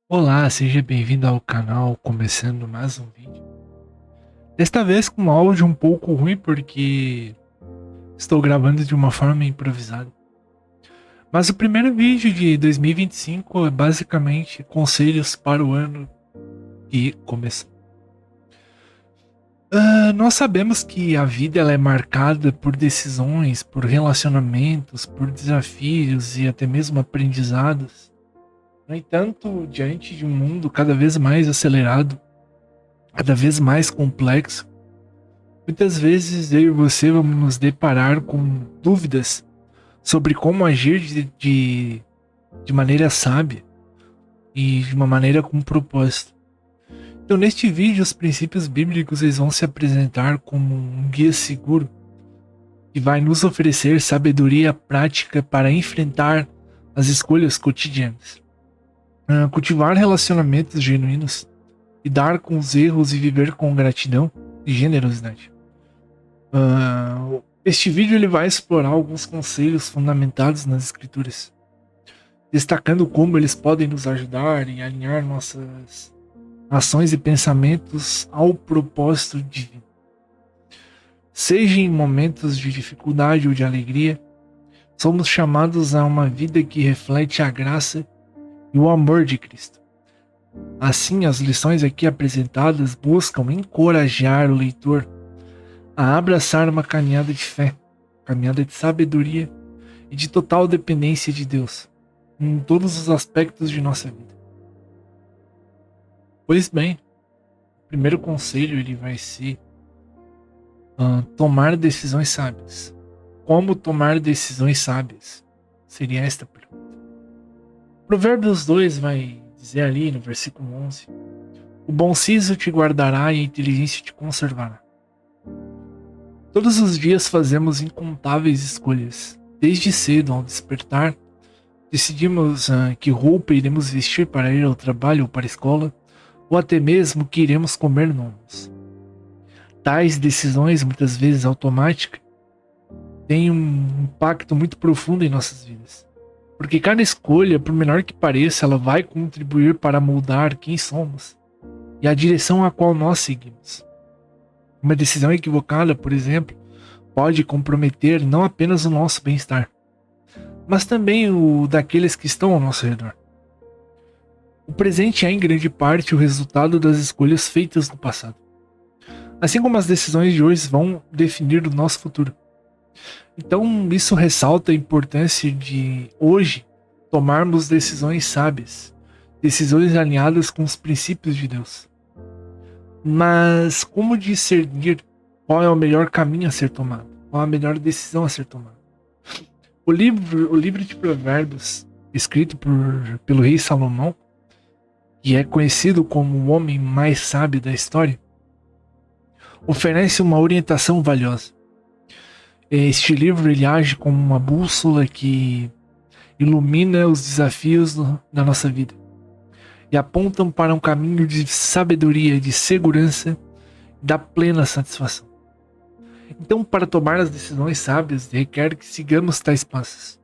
Olá, seja bem-vindo ao canal, começando mais um vídeo. Desta vez com um áudio um pouco ruim porque estou gravando de uma forma improvisada. Mas o primeiro vídeo de 2025 é basicamente conselhos para o ano que começou. Nós sabemos que a vida ela é marcada por decisões, por relacionamentos, por desafios e até mesmo aprendizados. No entanto, diante de um mundo cada vez mais acelerado, cada vez mais complexo, muitas vezes eu e você vamos nos deparar com dúvidas sobre como agir de maneira sábia e de uma maneira com propósito. Então, neste vídeo, os princípios bíblicos eles vão se apresentar como um guia seguro que vai nos oferecer sabedoria prática para enfrentar as escolhas cotidianas, cultivar relacionamentos genuínos, lidar com os erros e viver com gratidão e generosidade. Este vídeo ele vai explorar alguns conselhos fundamentados nas escrituras, destacando como eles podem nos ajudar em alinhar nossas ações e pensamentos ao propósito divino. Seja em momentos de dificuldade ou de alegria, somos chamados a uma vida que reflete a graça e o amor de Cristo. Assim, as lições aqui apresentadas buscam encorajar o leitor a abraçar uma caminhada de fé, caminhada de sabedoria e de total dependência de Deus em todos os aspectos de nossa vida. Pois bem, o primeiro conselho ele vai ser tomar decisões sábias. Como tomar decisões sábias? Seria esta a pergunta. Provérbios 2 vai dizer ali no versículo 11: o bom siso te guardará e a inteligência te conservará. Todos os dias fazemos incontáveis escolhas. Desde cedo, ao despertar, decidimos que roupa iremos vestir para ir ao trabalho ou para a escola, ou até mesmo que iremos comer no almoço. Tais decisões, muitas vezes automáticas, têm um impacto muito profundo em nossas vidas. Porque cada escolha, por menor que pareça, ela vai contribuir para moldar quem somos e a direção a qual nós seguimos. Uma decisão equivocada, por exemplo, pode comprometer não apenas o nosso bem-estar, mas também o daqueles que estão ao nosso redor. O presente é, em grande parte, o resultado das escolhas feitas no passado. Assim como as decisões de hoje vão definir o nosso futuro. Então, isso ressalta a importância de, hoje, tomarmos decisões sábias, decisões alinhadas com os princípios de Deus. Mas como discernir qual é o melhor caminho a ser tomado? Qual a melhor decisão a ser tomada? O livro de Provérbios, escrito pelo rei Salomão, que é conhecido como o homem mais sábio da história, oferece uma orientação valiosa. Este livro ele age como uma bússola que ilumina os desafios da nossa vida e apontam para um caminho de sabedoria, de segurança e da plena satisfação. Então, para tomar as decisões sábias, requer que sigamos tais passos.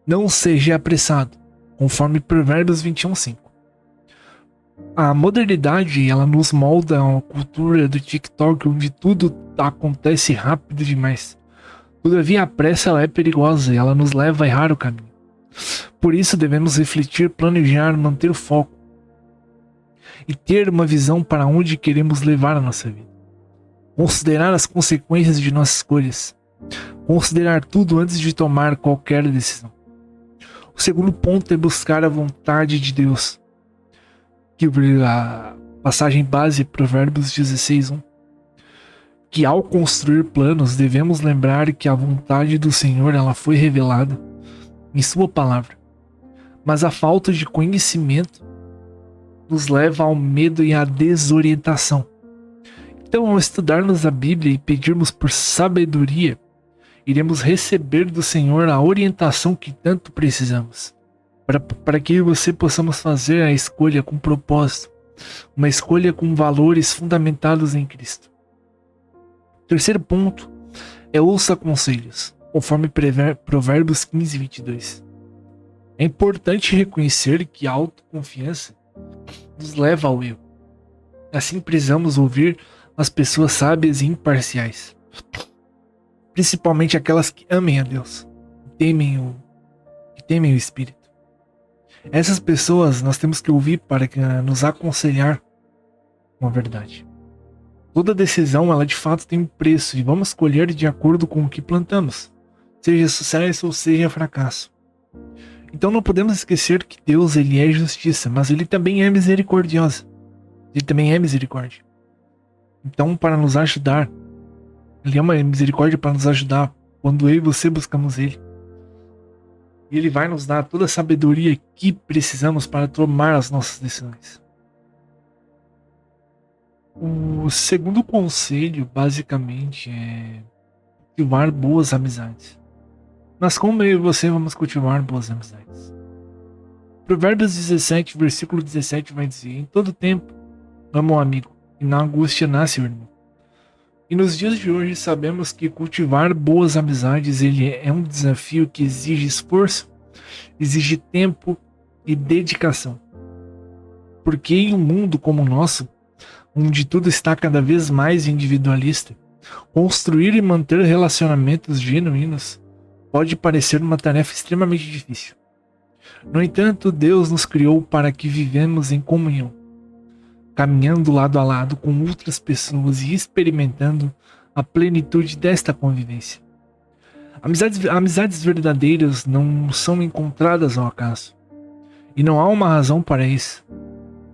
Não seja apressado, conforme Provérbios 21:5. A modernidade, ela nos molda a cultura do TikTok, onde tudo acontece rápido demais. Todavia, a pressa ela é perigosa e ela nos leva a errar o caminho. Por isso, devemos refletir, planejar, manter o foco e ter uma visão para onde queremos levar a nossa vida. Considerar as consequências de nossas escolhas. Considerar tudo antes de tomar qualquer decisão. O segundo ponto é buscar a vontade de Deus. Que a passagem base é Provérbios 16:1. Que ao construir planos devemos lembrar que a vontade do Senhor ela foi revelada em sua palavra. Mas a falta de conhecimento nos leva ao medo e à desorientação. Então, ao estudarmos a Bíblia e pedirmos por sabedoria, iremos receber do Senhor a orientação que tanto precisamos, para que eu e você possamos fazer a escolha com propósito, uma escolha com valores fundamentados em Cristo. Terceiro ponto é ouça conselhos, conforme Provérbios 15:22. É importante reconhecer que a autoconfiança nos leva ao erro. Assim precisamos ouvir as pessoas sábias e imparciais, principalmente aquelas que amem a Deus, que temem o Espírito. Essas pessoas nós temos que ouvir para nos aconselhar com a verdade. Toda decisão, ela de fato tem um preço e vamos colher de acordo com o que plantamos, seja sucesso ou seja fracasso. Então não podemos esquecer que Deus, ele é justiça, mas ele também é misericordioso. Ele também é misericórdia. Então, para nos ajudar, ele é uma misericórdia para nos ajudar quando eu e você buscamos ele. E ele vai nos dar toda a sabedoria que precisamos para tomar as nossas decisões. O segundo conselho, basicamente, é cultivar boas amizades. Mas como eu e você vamos cultivar boas amizades? Provérbios 17, versículo 17 vai dizer: em todo tempo, ama o amigo, e na angústia nasce o irmão. E nos dias de hoje sabemos que cultivar boas amizades ele é um desafio que exige esforço, exige tempo e dedicação. Porque em um mundo como o nosso, onde tudo está cada vez mais individualista, construir e manter relacionamentos genuínos pode parecer uma tarefa extremamente difícil. No entanto, Deus nos criou para que vivemos em comunhão, caminhando lado a lado com outras pessoas e experimentando a plenitude desta convivência. Amizades verdadeiras não são encontradas ao acaso, e não há uma razão para isso.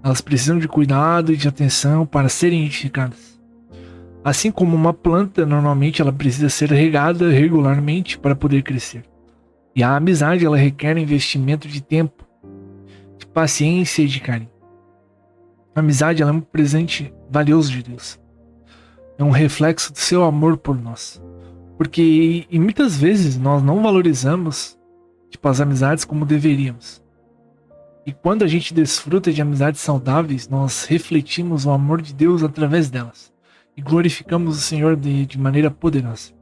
Elas precisam de cuidado e de atenção para serem edificadas. Assim como uma planta, normalmente ela precisa ser regada regularmente para poder crescer. E a amizade, ela requer investimento de tempo, de paciência e de carinho. A amizade, ela é um presente valioso de Deus. É um reflexo do seu amor por nós. Porque e muitas vezes nós não valorizamos as amizades como deveríamos. E quando a gente desfruta de amizades saudáveis, nós refletimos o amor de Deus através delas. E glorificamos o Senhor de maneira poderosa.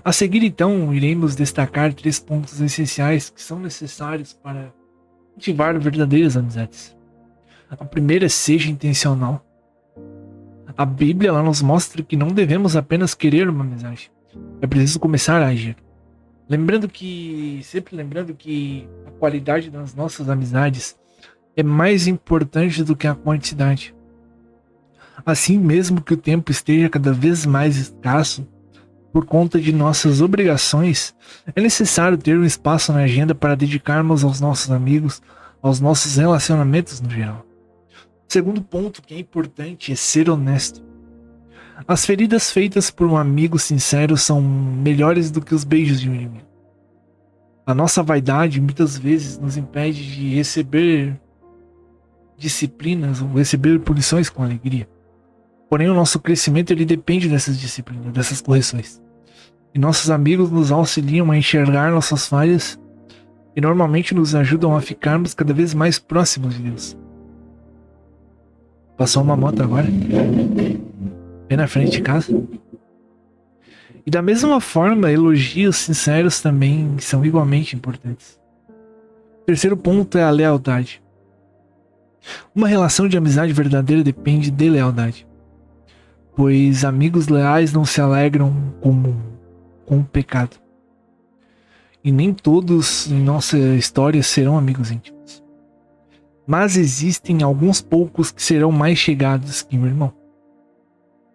A seguir, então, iremos destacar 3 pontos essenciais que são necessários para cultivar verdadeiras amizades. A primeira é: seja intencional. A Bíblia ela nos mostra que não devemos apenas querer uma amizade. É preciso começar a agir. Sempre lembrando que a qualidade das nossas amizades é mais importante do que a quantidade. Assim, mesmo que o tempo esteja cada vez mais escasso por conta de nossas obrigações, é necessário ter um espaço na agenda para dedicarmos aos nossos amigos, aos nossos relacionamentos no geral. O segundo ponto que é importante é ser honesto. As feridas feitas por um amigo sincero são melhores do que os beijos de um inimigo. A nossa vaidade muitas vezes nos impede de receber disciplinas ou receber punições com alegria. Porém, o nosso crescimento ele depende dessas disciplinas, dessas correções. E nossos amigos nos auxiliam a enxergar nossas falhas e normalmente nos ajudam a ficarmos cada vez mais próximos de Deus. Passou uma moto agora, bem na frente de casa. E da mesma forma, elogios sinceros também são igualmente importantes. O terceiro ponto é a lealdade. Uma relação de amizade verdadeira depende de lealdade, pois amigos leais não se alegram com o pecado. E nem todos em nossa história serão amigos íntimos. Mas existem alguns poucos que serão mais chegados que um irmão.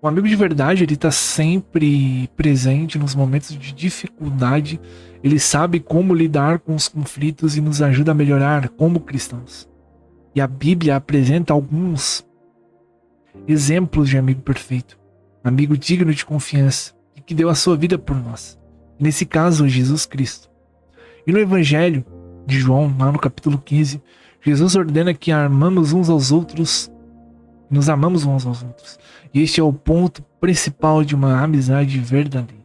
O amigo de verdade, ele está sempre presente nos momentos de dificuldade. Ele sabe como lidar com os conflitos e nos ajuda a melhorar como cristãos. E a Bíblia apresenta alguns exemplos de amigo perfeito, amigo digno de confiança e que deu a sua vida por nós. Nesse caso, Jesus Cristo. E no Evangelho de João, lá no capítulo 15, Jesus ordena que amamos uns aos outros, nos amamos uns aos outros. E este é o ponto principal de uma amizade verdadeira.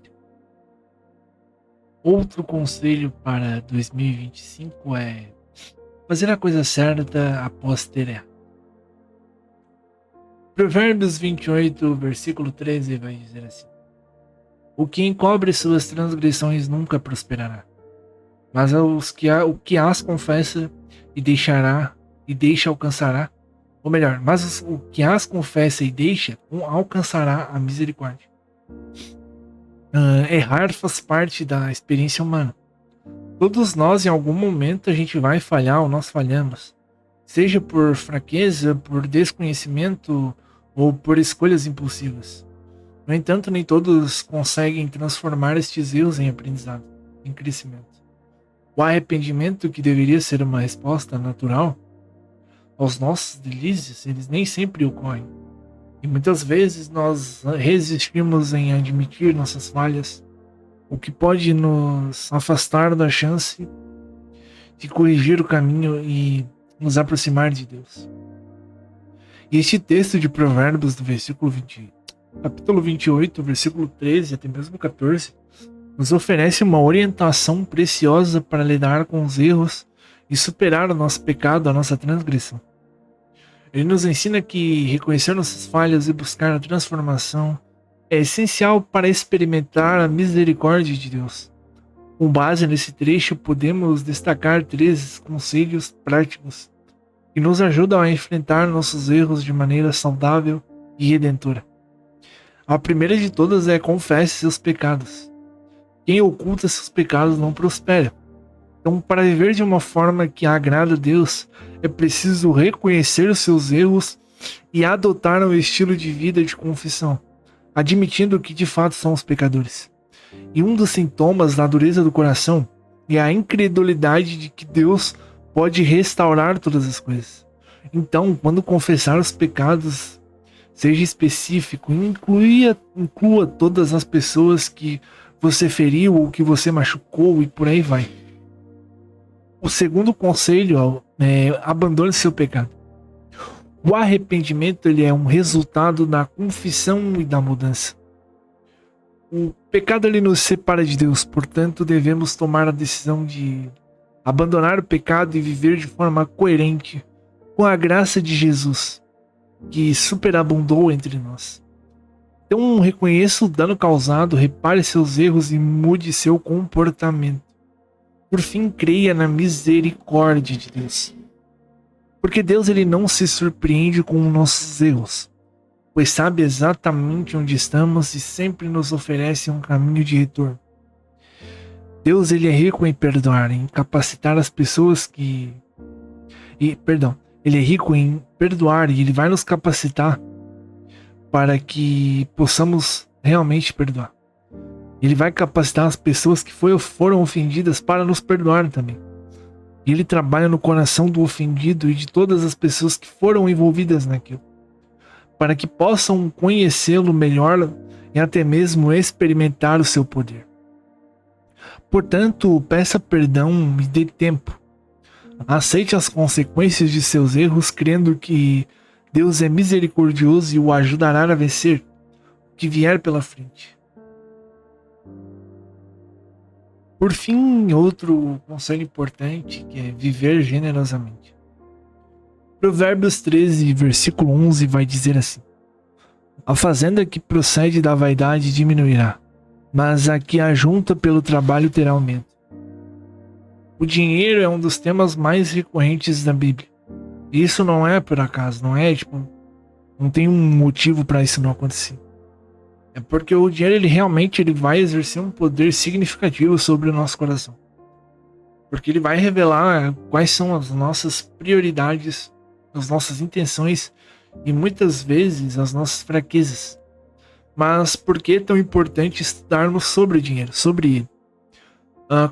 Outro conselho para 2025 é fazer a coisa certa após ter errado. Provérbios 28, versículo 13 vai dizer assim: o que encobre suas transgressões nunca prosperará, mas o que as confessa e deixa alcançará Ou melhor, mas o que as confessa e deixa alcançará a misericórdia. Errar faz parte da experiência humana. Todos nós, em algum momento, a gente vai falhar ou nós falhamos. Seja por fraqueza, por desconhecimento ou por escolhas impulsivas. No entanto, nem todos conseguem transformar estes erros em aprendizado, em crescimento. O arrependimento, que deveria ser uma resposta natural aos nossos delícias, eles nem sempre ocorrem. E muitas vezes nós resistimos em admitir nossas falhas, o que pode nos afastar da chance de corrigir o caminho e nos aproximar de Deus. E este texto de Provérbios, do capítulo 28, versículo 13 até mesmo 14, nos oferece uma orientação preciosa para lidar com os erros e superar o nosso pecado, a nossa transgressão. Ele nos ensina que reconhecer nossas falhas e buscar a transformação é essencial para experimentar a misericórdia de Deus. Com base nesse trecho, podemos destacar 3 conselhos práticos que nos ajudam a enfrentar nossos erros de maneira saudável e redentora. A primeira de todas é: confesse seus pecados. Quem oculta seus pecados não prospera. Então, para viver de uma forma que agrada a Deus, é preciso reconhecer os seus erros e adotar um estilo de vida de confissão, admitindo que de fato somos pecadores. E um dos sintomas da dureza do coração é a incredulidade de que Deus pode restaurar todas as coisas. Então, quando confessar os pecados, seja específico, inclua todas as pessoas que você feriu ou que você machucou e por aí vai. O segundo conselho é: abandone seu pecado. O arrependimento, ele é um resultado da confissão e da mudança. O pecado, ele nos separa de Deus, portanto devemos tomar a decisão de abandonar o pecado e viver de forma coerente com a graça de Jesus, que superabundou entre nós. Então reconheça o dano causado, repare seus erros e mude seu comportamento. Por fim, creia na misericórdia de Deus. Porque Deus, ele não se surpreende com nossos erros, pois sabe exatamente onde estamos e sempre nos oferece um caminho de retorno. Deus, ele é rico em perdoar, em capacitar as pessoas Ele é rico em perdoar e ele vai nos capacitar para que possamos realmente perdoar. Ele vai capacitar as pessoas que foram ofendidas para nos perdoar também. Ele trabalha no coração do ofendido e de todas as pessoas que foram envolvidas naquilo, para que possam conhecê-lo melhor e até mesmo experimentar o seu poder. Portanto, peça perdão e dê tempo. Aceite as consequências de seus erros, crendo que Deus é misericordioso e o ajudará a vencer o que vier pela frente. Por fim, outro conselho importante, que é viver generosamente. Provérbios 13, versículo 11 vai dizer assim: a fazenda que procede da vaidade diminuirá, mas a que ajunta pelo trabalho terá aumento. O dinheiro é um dos temas mais recorrentes da Bíblia. E isso não é por acaso, não tem um motivo para isso não acontecer. É porque o dinheiro, ele realmente vai exercer um poder significativo sobre o nosso coração. Porque ele vai revelar quais são as nossas prioridades, as nossas intenções e muitas vezes as nossas fraquezas. Mas por que é tão importante estudarmos sobre o dinheiro, sobre ele?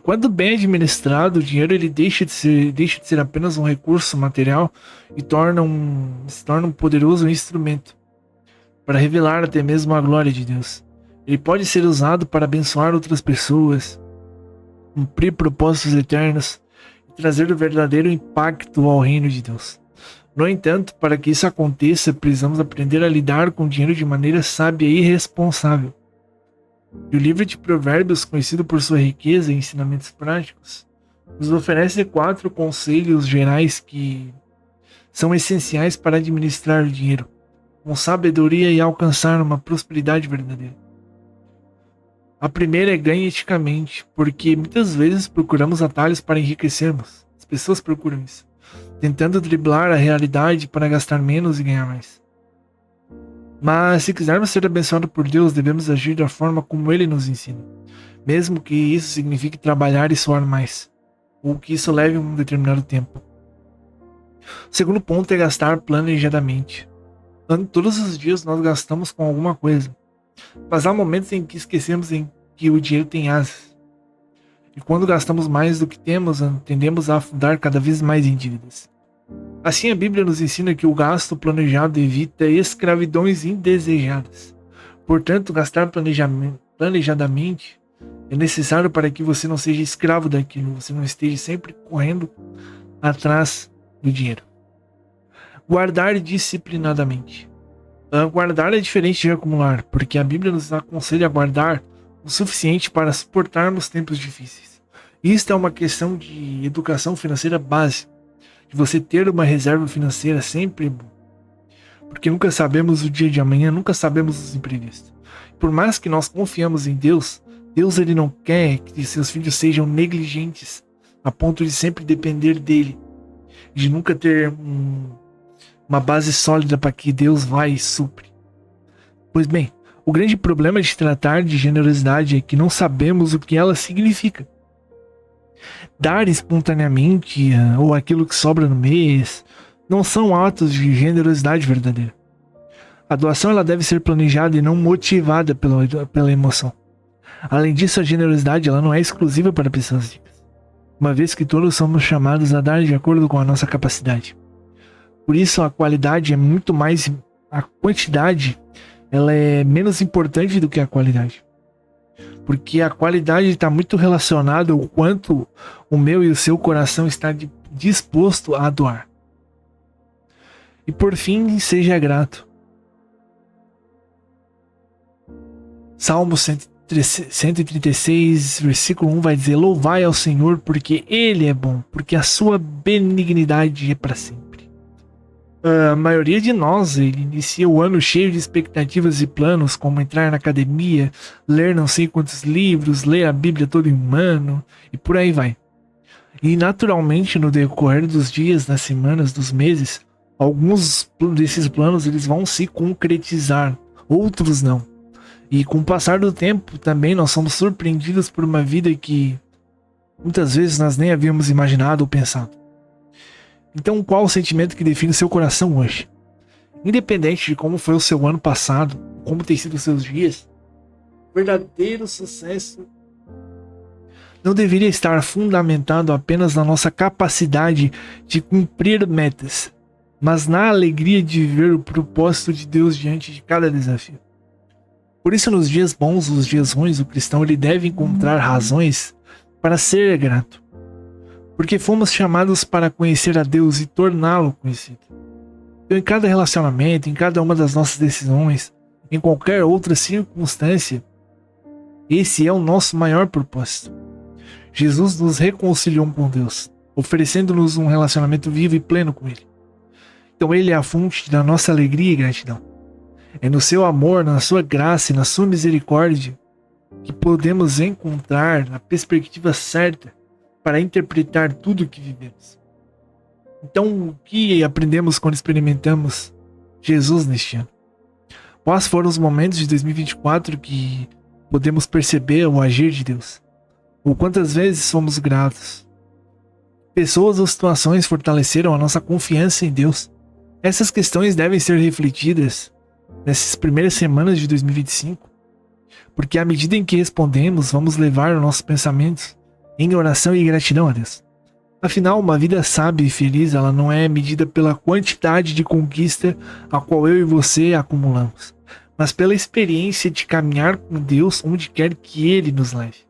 Quando bem administrado, o dinheiro, ele deixa de ser apenas um recurso material e se torna um poderoso instrumento para revelar até mesmo a glória de Deus. Ele pode ser usado para abençoar outras pessoas, cumprir propósitos eternos e trazer o verdadeiro impacto ao reino de Deus. No entanto, para que isso aconteça, precisamos aprender a lidar com o dinheiro de maneira sábia e responsável. E o livro de Provérbios, conhecido por sua riqueza e ensinamentos práticos, nos oferece 4 conselhos gerais que são essenciais para administrar o dinheiro com sabedoria e alcançar uma prosperidade verdadeira. A primeira é: ganhe eticamente, porque muitas vezes procuramos atalhos para enriquecermos. As pessoas procuram isso. tentando driblar a realidade para gastar menos e ganhar mais. Mas se quisermos ser abençoados por Deus, devemos agir da forma como Ele nos ensina, mesmo que isso signifique trabalhar e suar mais, ou que isso leve um determinado tempo. O segundo ponto é gastar planejadamente. Todos os dias nós gastamos com alguma coisa, mas há momentos em que esquecemos em que o dinheiro tem asas. E quando gastamos mais do que temos, tendemos a afundar cada vez mais em dívidas. Assim, a Bíblia nos ensina que o gasto planejado evita escravidões indesejadas. Portanto, gastar planejadamente é necessário para que você não seja escravo daquilo, você não esteja sempre correndo atrás do dinheiro. Guardar disciplinadamente. Guardar é diferente de acumular, porque a Bíblia nos aconselha a guardar o suficiente para suportarmos tempos difíceis. Isto é uma questão de educação financeira básica, de você ter uma reserva financeira sempre bom, porque nunca sabemos o dia de amanhã, nunca sabemos os imprevistos. Por mais que nós confiamos em Deus, ele não quer que seus filhos sejam negligentes a ponto de sempre depender dele, de nunca ter uma base sólida para que Deus vai e supre. Pois bem, o grande problema de tratar de generosidade é que não sabemos o que ela significa. Dar espontaneamente ou aquilo que sobra no mês não são atos de generosidade verdadeira. A doação ela deve ser planejada e não motivada pela emoção. Além disso, a generosidade ela não é exclusiva para pessoas ricas, uma vez que todos somos chamados a dar de acordo com a nossa capacidade. Por isso, a qualidade é muito mais... A quantidade ela é menos importante do que a qualidade. Porque a qualidade está muito relacionada ao quanto o meu e o seu coração está disposto a doar. E por fim, seja grato. Salmo 136, versículo 1 vai dizer: louvai ao Senhor porque Ele é bom, porque a sua benignidade é para sempre. A maioria de nós inicia o ano cheio de expectativas e planos, como entrar na academia, ler não sei quantos livros, ler a Bíblia todo em um ano, e por aí vai. E naturalmente, no decorrer dos dias, das semanas, dos meses, alguns desses planos eles vão se concretizar, outros não. E com o passar do tempo, também nós somos surpreendidos por uma vida que muitas vezes nós nem havíamos imaginado ou pensado. Então, qual o sentimento que define o seu coração hoje? Independente de como foi o seu ano passado, como tem sido os seus dias, o verdadeiro sucesso não deveria estar fundamentado apenas na nossa capacidade de cumprir metas, mas na alegria de ver o propósito de Deus diante de cada desafio. Por isso, nos dias bons, os dias ruins, o cristão ele deve encontrar razões para ser grato. Porque fomos chamados para conhecer a Deus e torná-lo conhecido. Então, em cada relacionamento, em cada uma das nossas decisões, em qualquer outra circunstância, esse é o nosso maior propósito. Jesus nos reconciliou com Deus, oferecendo-nos um relacionamento vivo e pleno com Ele. Então Ele é a fonte da nossa alegria e gratidão. É no seu amor, na sua graça e na sua misericórdia que podemos encontrar a perspectiva certa para interpretar tudo o que vivemos. Então, o que aprendemos quando experimentamos Jesus neste ano? Quais foram os momentos de 2024 que podemos perceber o agir de Deus? Ou quantas vezes fomos gratos? Pessoas ou situações fortaleceram a nossa confiança em Deus? Essas questões devem ser refletidas nessas primeiras semanas de 2025, porque à medida em que respondemos, vamos levar os nossos pensamentos em oração e gratidão a Deus. Afinal, uma vida sábia e feliz, ela não é medida pela quantidade de conquista a qual eu e você acumulamos, mas pela experiência de caminhar com Deus onde quer que Ele nos leve.